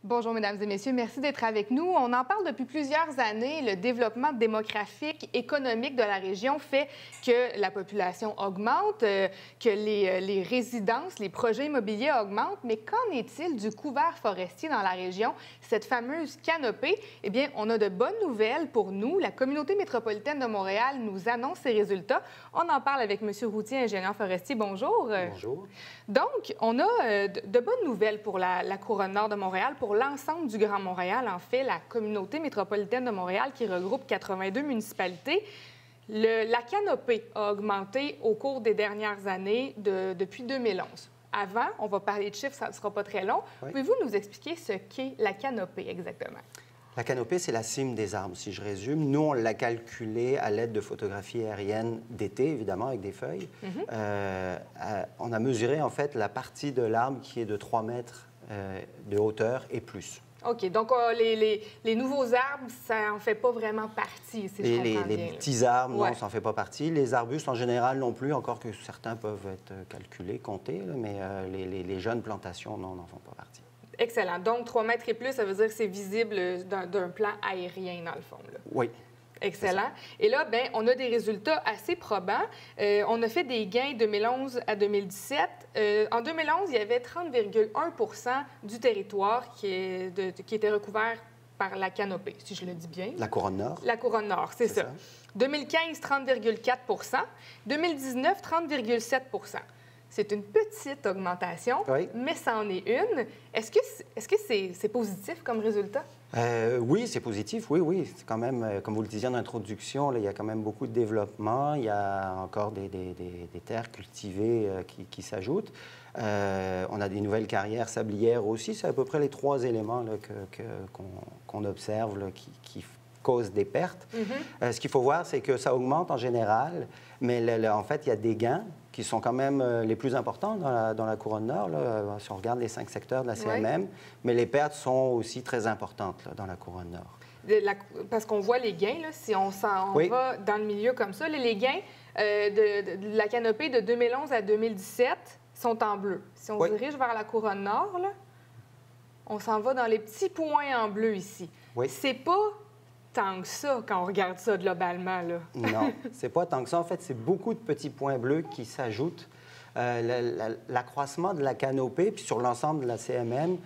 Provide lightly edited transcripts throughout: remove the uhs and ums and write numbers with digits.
Bonjour, Mesdames et Messieurs. Merci d'être avec nous. On en parle depuis plusieurs années. Le développement démographique, économique de la région fait que la population augmente, que les résidences, les projets immobiliers augmentent. Mais qu'en est-il du couvert forestier dans la région, cette fameuse canopée? Eh bien, on a de bonnes nouvelles pour nous. La communauté métropolitaine de Montréal nous annonce ses résultats. On en parle avec M. Routier, ingénieur forestier. Bonjour. Bonjour. Donc, on a de bonnes nouvelles pour la couronne nord de Montréal, pour l'ensemble du Grand Montréal, en fait, la communauté métropolitaine de Montréal qui regroupe 82 municipalités. La canopée a augmenté au cours des dernières années depuis 2011. Avant, on va parler de chiffres, ça ne sera pas très long. Oui. Pouvez-vous nous expliquer ce qu'est la canopée exactement? La canopée, c'est la cime des arbres, si je résume. Nous, on l'a calculée à l'aide de photographies aériennes d'été, évidemment, avec des feuilles. On a mesuré, en fait, la partie de l'arbre qui est de 3 mètres de hauteur et plus. OK. Donc, les nouveaux arbres, ça n'en fait pas vraiment partie, si je comprends bien. Les petits arbres, non, ça n'en fait pas partie. Les arbustes, en général, non plus, encore que certains peuvent être calculés, comptés, là, mais les jeunes plantations, non, n'en font pas partie. Excellent. Donc, 3 mètres et plus, ça veut dire que c'est visible d'un plan aérien, dans le fond, là. Oui. Excellent. Et là, bien, on a des résultats assez probants. On a fait des gains de 2011 à 2017. En 2011, il y avait 30,1 du territoire qui était recouvert par la canopée, si je le dis bien. La couronne nord. La couronne nord, c'est ça. 2015, 30,4 2019, 30,7 C'est une petite augmentation, oui, mais c'en est une. Est-ce que c'est positif comme résultat? Oui, c'est positif, oui. C'est quand même, comme vous le disiez en introduction, là, il y a quand même beaucoup de développement. Il y a encore des terres cultivées qui s'ajoutent. On a des nouvelles carrières sablières aussi. C'est à peu près les 3 éléments qu'on observe là, qui causent des pertes. Ce qu'il faut voir, c'est que ça augmente en général, mais en fait, il y a des gains qui sont quand même les plus importants dans la couronne nord, là, si on regarde les 5 secteurs de la CMM, mais les pertes sont aussi très importantes là, dans la couronne nord. Parce qu'on voit les gains, là, si on va dans le milieu comme ça, les gains de la canopée de 2011 à 2017 sont en bleu. Si on se dirige vers la couronne nord, là, on s'en va dans les petits points en bleu ici. C'est pas tant que ça quand on regarde ça globalement, là. Non, c'est pas tant que ça. En fait, c'est beaucoup de petits points bleus qui s'ajoutent. L'accroissement de la canopée, puis sur l'ensemble de la CMM,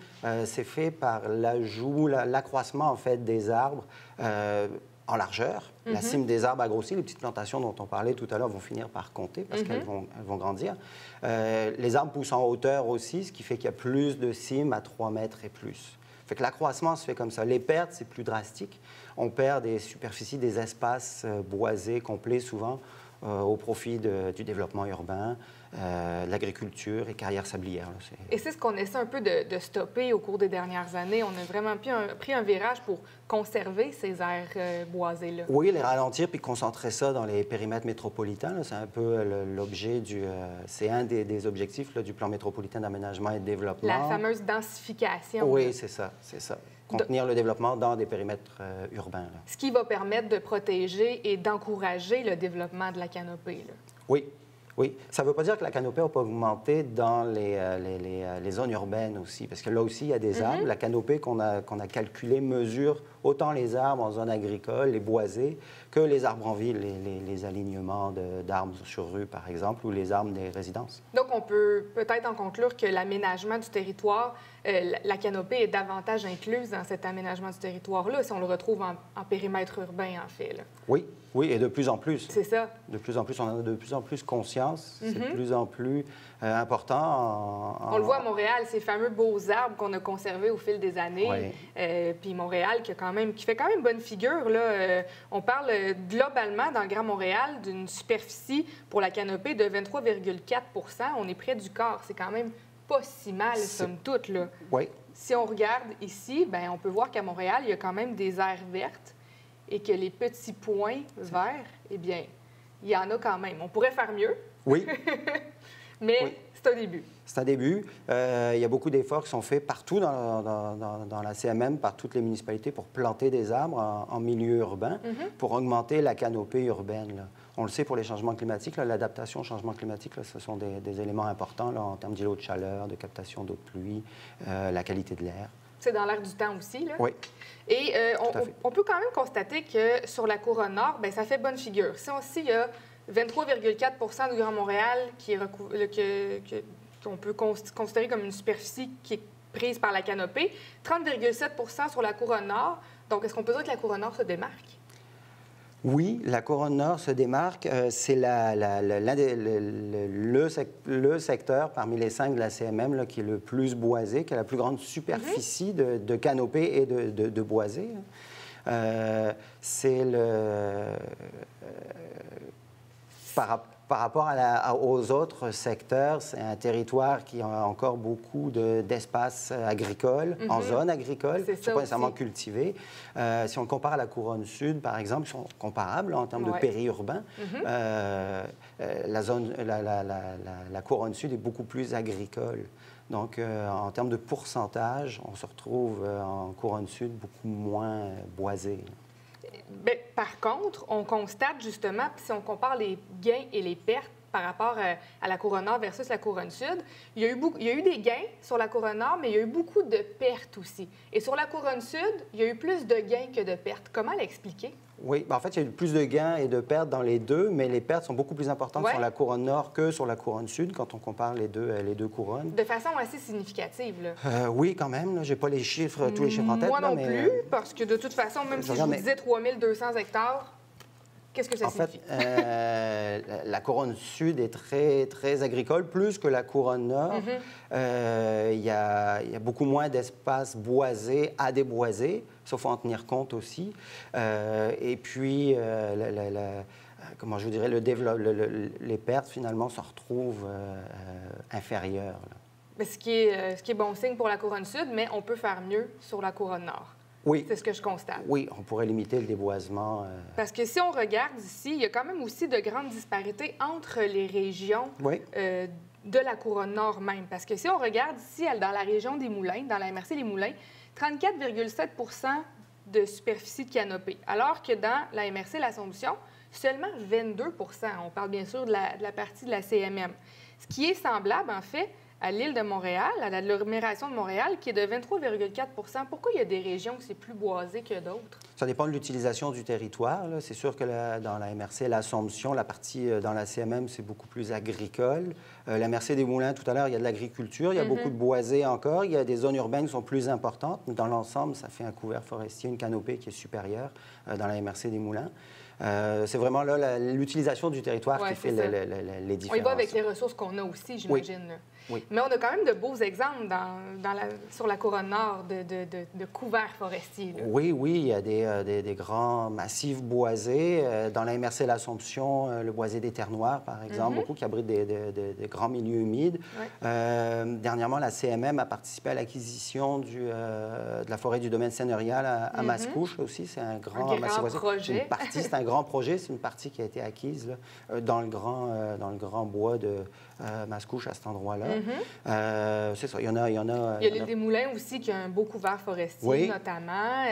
c'est fait par l'ajout, l'accroissement, en fait, des arbres en largeur. La cime des arbres a grossi. Les petites plantations dont on parlait tout à l'heure vont finir par compter parce qu'elles vont grandir. Les arbres poussent en hauteur aussi, ce qui fait qu'il y a plus de cimes à 3 mètres et plus. Fait que l'accroissement se fait comme ça. Les pertes, c'est plus drastique. On perd des superficies, des espaces boisés, complets souvent, au profit du développement urbain, de l'agriculture et carrières sablières. Là, et c'est ce qu'on essaie un peu de stopper au cours des dernières années. On a vraiment pris un virage pour conserver ces aires boisées-là. Oui, les ralentir puis concentrer ça dans les périmètres métropolitains. C'est un peu l'objet c'est un des objectifs là, du plan métropolitain d'aménagement et de développement. La fameuse densification. Oui, c'est ça. Contenir le développement dans des périmètres urbains. Là. Ce qui va permettre de protéger et d'encourager le développement de la canopée. Là. Oui. Ça ne veut pas dire que la canopée n'a pas augmenté dans les zones urbaines aussi, parce que là aussi, il y a des arbres. La canopée qu'on a calculée mesure autant les arbres en zone agricole, les boisés, que les arbres en ville, les alignements d'arbres sur rue, par exemple, ou les arbres des résidences. Donc, on peut peut-être en conclure que l'aménagement du territoire, la canopée est davantage incluse dans cet aménagement du territoire-là, si on le retrouve en périmètre urbain, en fait. Là. Oui, et de plus en plus. C'est ça. De plus en plus, on en a de plus en plus conscience. C'est de plus en plus important. On le voit à Montréal, ces fameux beaux arbres qu'on a conservés au fil des années. Puis Montréal qui fait quand même bonne figure. Là. On parle globalement dans le Grand Montréal d'une superficie pour la canopée de 23,4 %. On est près du quart. C'est quand même pas si mal, somme toute. Là. Oui. Si on regarde ici, bien, on peut voir qu'à Montréal, il y a quand même des aires vertes et que les petits points verts, eh bien, il y en a quand même. On pourrait faire mieux. Oui. Mais c'est un début. C'est un début. Il y a beaucoup d'efforts qui sont faits partout dans la CMM, par toutes les municipalités, pour planter des arbres en milieu urbain, pour augmenter la canopée urbaine. Là. On le sait pour les changements climatiques, l'adaptation au changement climatique, là, ce sont des éléments importants là, en termes d'îlots de chaleur, de captation d'eau de pluie, la qualité de l'air. C'est dans l'air du temps aussi, là. Oui. Et on peut quand même constater que sur la couronne nord, bien, ça fait bonne figure. Si il y a 23,4 du Grand Montréal qu'on peut considérer comme une superficie qui est prise par la canopée, 30,7 sur la couronne nord. Donc, est-ce qu'on peut dire que la couronne nord se démarque? Oui, la couronne nord se démarque. C'est le secteur parmi les 5 de la CMM là, qui est le plus boisé, qui a la plus grande superficie de canopée et de boisé. C'est par rapport aux autres secteurs, c'est un territoire qui a encore beaucoup d'espace agricole, en zone agricole, qui n'est pas nécessairement cultivé. Si on le compare à la couronne sud, par exemple, ils sont comparables en termes de périurbain. La couronne sud est beaucoup plus agricole. Donc, en termes de pourcentage, on se retrouve en couronne sud beaucoup moins boisé. Bien, par contre, on constate justement, si on compare les gains et les pertes par rapport à la couronne nord versus la couronne sud, il y a eu des gains sur la couronne nord, mais il y a eu beaucoup de pertes aussi. Et sur la couronne sud, il y a eu plus de gains que de pertes. Comment l'expliquer? Oui, bien, en fait, il y a eu plus de gains et de pertes dans les deux, mais les pertes sont beaucoup plus importantes sur la couronne nord que sur la couronne sud quand on compare les deux couronnes. De façon assez significative, là. Oui, quand même. Je n'ai pas tous les chiffres en tête. Moi non plus, parce que de toute façon, même si je vous disais 3200 hectares, qu'est-ce que ça signifie? En fait, la couronne sud est très, très agricole, plus que la couronne nord. Il y a beaucoup moins d'espace boisé à déboiser, ça, il faut en tenir compte aussi. Et puis, comment je vous dirais, les pertes, finalement, se retrouvent inférieures. Là. Ce qui est bon signe pour la couronne sud, mais on peut faire mieux sur la couronne nord. Oui. C'est ce que je constate. Oui, on pourrait limiter le déboisement. Parce que si on regarde ici, il y a quand même aussi de grandes disparités entre les régions de la couronne nord même. Parce que si on regarde ici, dans la région des Moulins, dans la MRC Les Moulins, 34,7 de superficie de canopée, alors que dans la MRC L'Assomption, seulement 22 On parle bien sûr de la partie de la CMM. Ce qui est semblable, en fait, à l'île de Montréal, à l'agglomération de Montréal, qui est de 23,4 Pourquoi il y a des régions où c'est plus boisé que d'autres? Ça dépend de l'utilisation du territoire. C'est sûr que dans la MRC L'Assomption, la partie dans la CMM, c'est beaucoup plus agricole. La MRC des Moulins, tout à l'heure, il y a de l'agriculture, il y a beaucoup de boisé encore, il y a des zones urbaines qui sont plus importantes. Dans l'ensemble, ça fait un couvert forestier, une canopée qui est supérieure dans la MRC des Moulins. C'est vraiment là l'utilisation du territoire qui fait les différences. On y va avec les ressources qu'on a aussi, j'imagine. Oui. Mais on a quand même de beaux exemples sur la couronne nord de couverts forestiers. Là. Oui, il y a des grands massifs boisés. Dans la MRC L'Assomption, le boisé des Terres Noires, par exemple, beaucoup qui abritent des grands milieux humides. Dernièrement, la CMM a participé à l'acquisition de la forêt du domaine seigneurial à Mascouche aussi. C'est un grand massif boisé. Projet. C'est un grand projet. C'est une partie qui a été acquise là, dans le grand bois de Mascouche, à cet endroit-là. C'est ça, il y en a. Il y a l'île des Moulins aussi qui a un beau couvert forestier, notamment.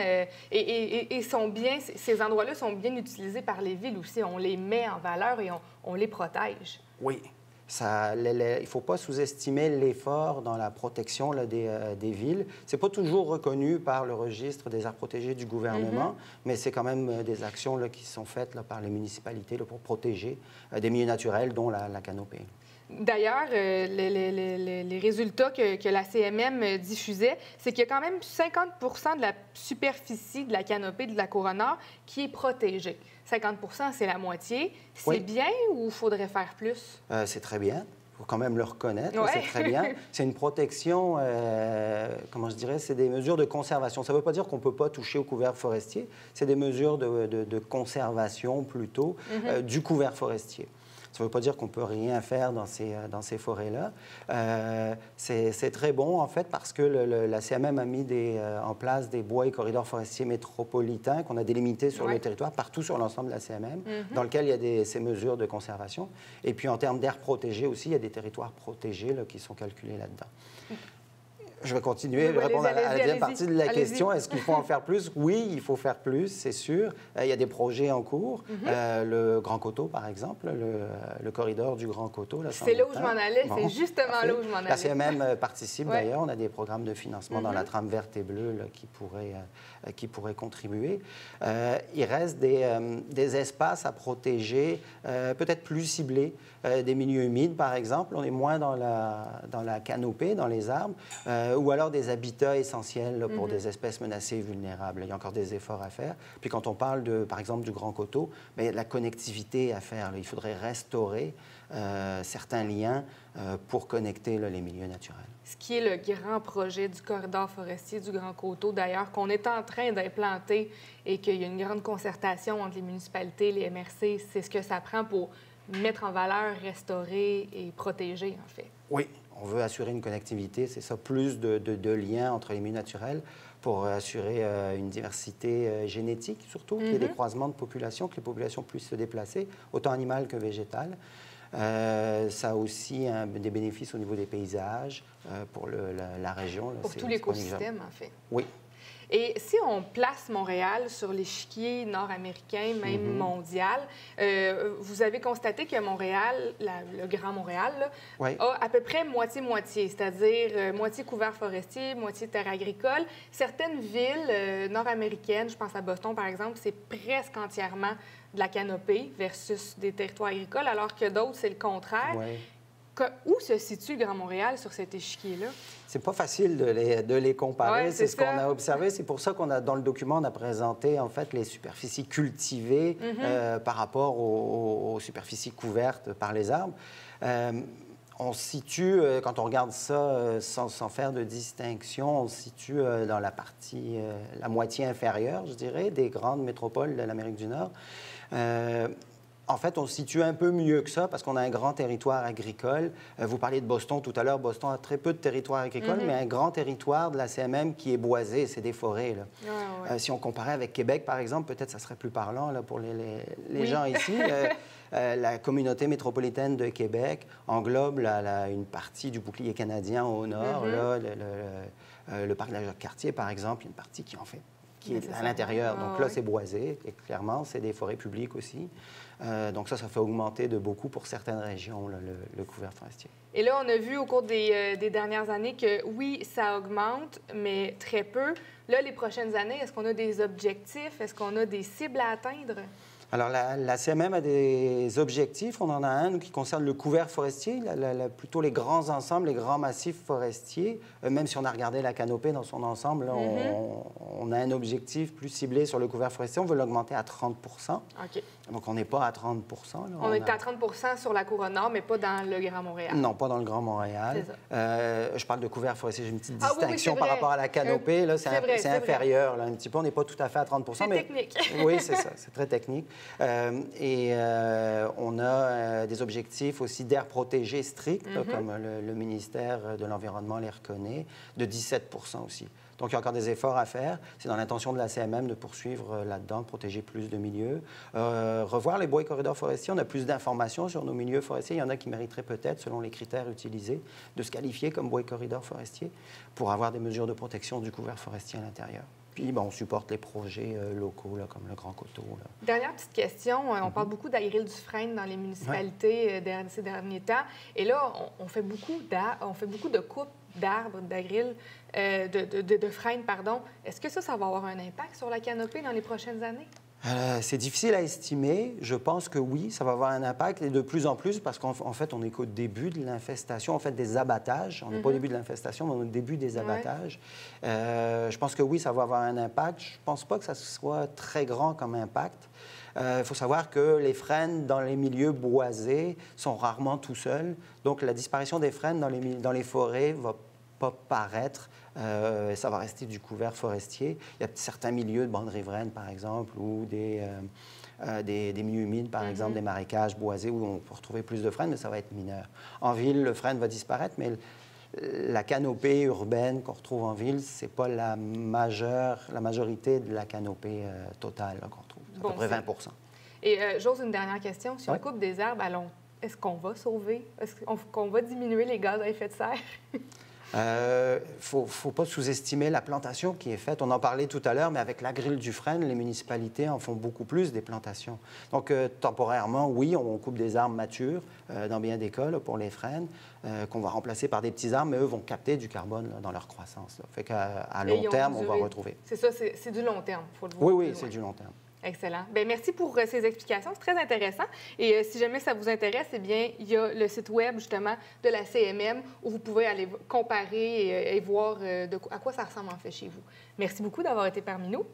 Ces endroits-là sont bien utilisés par les villes aussi. On les met en valeur et on les protège. Oui. Il ne faut pas sous-estimer l'effort dans la protection là, des villes. Ce n'est pas toujours reconnu par le registre des aires protégées du gouvernement, mais c'est quand même des actions là, qui sont faites là, par les municipalités là, pour protéger des milieux naturels, dont la canopée. D'ailleurs, les résultats que la CMM diffusait, c'est qu'il y a quand même 50 de la superficie de la canopée de la couronne nord qui est protégée. 50 c'est la moitié. C'est bien ou il faudrait faire plus? C'est très bien. Il faut quand même le reconnaître. C'est très bien. C'est une protection, comment je dirais, c'est des mesures de conservation. Ça ne veut pas dire qu'on ne peut pas toucher au couvert forestier. C'est des mesures de conservation plutôt du couvert forestier. Ça ne veut pas dire qu'on ne peut rien faire dans ces forêts-là. C'est très bon, en fait, parce que la CMM a mis en place des bois et corridors forestiers métropolitains qu'on a délimités sur le territoire, partout sur l'ensemble de la CMM, dans lequel il y a ces mesures de conservation. Et puis, en termes d'aires protégées aussi, il y a des territoires protégés là, qui sont calculés là-dedans. Je vais continuer de répondre à la deuxième partie de la question. Est-ce qu'il faut en faire plus? Oui, il faut faire plus, c'est sûr. Il y a des projets en cours. Le Grand Coteau, par exemple, le corridor du Grand Coteau. C'est là où je m'en allais. C'est justement là où je m'en allais. La CMM participe d'ailleurs. On a des programmes de financement dans la trame verte et bleue là, qui pourraient contribuer. Il reste des espaces à protéger, peut-être plus ciblés. Des milieux humides, par exemple. On est moins dans la canopée, dans les arbres, ou alors des habitats essentiels là, pour des espèces menacées et vulnérables. Il y a encore des efforts à faire. Puis quand on parle, par exemple, du Grand Coteau, bien, la connectivité à faire. Là, il faudrait restaurer certains liens pour connecter là, les milieux naturels. Ce qui est le grand projet du corridor forestier du Grand Coteau, d'ailleurs, qu'on est en train d'implanter et qu'il y a une grande concertation entre les municipalités, les MRC, c'est ce que ça prend pour mettre en valeur, restaurer et protéger, en fait. Oui, on veut assurer une connectivité, c'est ça, plus de liens entre les milieux naturels pour assurer une diversité génétique, surtout, qu'il y ait des croisements de populations, que les populations puissent se déplacer, autant animales que végétales. Ça a aussi des bénéfices au niveau des paysages pour la région. Là, pour tout l'écosystème, en fait. Oui. Et si on place Montréal sur l'échiquier nord-américain, même mondial, vous avez constaté que Montréal, le Grand Montréal, là, a à peu près moitié-moitié, c'est-à-dire moitié couvert forestier, moitié terre agricole. Certaines villes nord-américaines, je pense à Boston par exemple, c'est presque entièrement de la canopée versus des territoires agricoles, alors que d'autres, c'est le contraire. Où se situe le Grand Montréal sur cet échiquier-là? C'est pas facile de les comparer. C'est ce qu'on a observé. C'est pour ça qu'on a, dans le document, on a présenté en fait les superficies cultivées par rapport aux superficies couvertes par les arbres. On se situe, quand on regarde ça sans faire de distinction, on se situe dans la partie, la moitié inférieure, je dirais, des grandes métropoles de l'Amérique du Nord. En fait, on se situe un peu mieux que ça parce qu'on a un grand territoire agricole. Vous parliez de Boston tout à l'heure. Boston a très peu de territoire agricole, mais un grand territoire de la CMM qui est boisé, c'est des forêts. Là. Si on comparait avec Québec, par exemple, peut-être ça serait plus parlant là, pour les gens ici. La communauté métropolitaine de Québec englobe une partie du bouclier canadien au nord. Là, le parc de la Jacques-Cartier, par exemple, il y a une partie qui est à l'intérieur. Donc là, c'est boisé. Et clairement, c'est des forêts publiques aussi. Donc ça fait augmenter de beaucoup pour certaines régions là, le couvert forestier. Et là, on a vu au cours des dernières années que oui, ça augmente, mais très peu. Là, les prochaines années, est-ce qu'on a des objectifs? Est-ce qu'on a des cibles à atteindre? Alors, la CMM a des objectifs. On en a un qui concerne le couvert forestier, plutôt les grands ensembles, les grands massifs forestiers. Même si on a regardé la canopée dans son ensemble, là, on a un objectif plus ciblé sur le couvert forestier. On veut l'augmenter à 30 OK. Donc, on n'est pas à 30 là. On est à 30 sur la couronne nord, mais pas dans le Grand Montréal. Non, pas dans le Grand Montréal. Je parle de couvert forestier. J'ai une petite distinction par vrai. rapport à la canopée. Là, c'est inférieur. Là, un petit peu, on n'est pas tout à fait à 30 C'est technique. Oui, c'est ça. C'est très technique. On a des objectifs aussi d'aires protégées strictes, comme le ministère de l'Environnement les reconnaît, de 17 aussi. Donc, il y a encore des efforts à faire. C'est dans l'intention de la CMM de poursuivre là-dedans, de protéger plus de milieux. Revoir les bois et corridors forestiers. On a plus d'informations sur nos milieux forestiers. Il y en a qui mériteraient peut-être, selon les critères utilisés, de se qualifier comme bois et corridors forestiers pour avoir des mesures de protection du couvert forestier à l'intérieur. Puis, on supporte les projets locaux, là, comme le Grand Coteau. Là. Dernière petite question. On parle beaucoup d'Agril-Dufresne dans les municipalités ces derniers temps. Et là, on fait beaucoup de coupes d'arbres, d'agril, de frênes, pardon. Est-ce que ça va avoir un impact sur la canopée dans les prochaines années? C'est difficile à estimer. Je pense que oui, ça va avoir un impact, et de plus en plus, parce qu'en fait, on est qu'au début de l'infestation, en fait, des abattages. On n'est pas au début de l'infestation, mais on est au début des abattages. Je pense que oui, ça va avoir un impact. Je ne pense pas que ça soit très grand comme impact. Il faut savoir que les frênes dans les milieux boisés sont rarement tout seuls. Donc, la disparition des frênes dans les forêts ne va pas paraître. Ça va rester du couvert forestier. Il y a certains milieux de bandes riveraines, par exemple, ou des milieux humides, par exemple, des marécages boisés, où on peut retrouver plus de frênes, mais ça va être mineur. En ville, le frêne va disparaître, mais la canopée urbaine qu'on retrouve en ville, ce n'est pas la majorité de la canopée totale qu'on retrouve. C'est à peu près 20 Et j'ose une dernière question. Si on coupe des arbres, est-ce qu'on va sauver? Est-ce qu'on va diminuer les gaz à effet de serre? Faut pas sous-estimer la plantation qui est faite. On en parlait tout à l'heure, mais avec l'Agril du Frêne, les municipalités en font beaucoup plus des plantations. Donc, temporairement, oui, on coupe des arbres matures dans bien des cas là, pour les frênes, qu'on va remplacer par des petits arbres, mais eux vont capter du carbone là, dans leur croissance. Là. Fait qu'à long terme, on va retrouver. C'est ça, c'est du long terme, il faut le voir. Oui, oui, c'est du long terme. Excellent. Bien, merci pour ces explications. C'est très intéressant. Et si jamais ça vous intéresse, eh bien, il y a le site web, justement, de la CMM où vous pouvez aller comparer et voir à quoi ça ressemble, en fait, chez vous. Merci beaucoup d'avoir été parmi nous.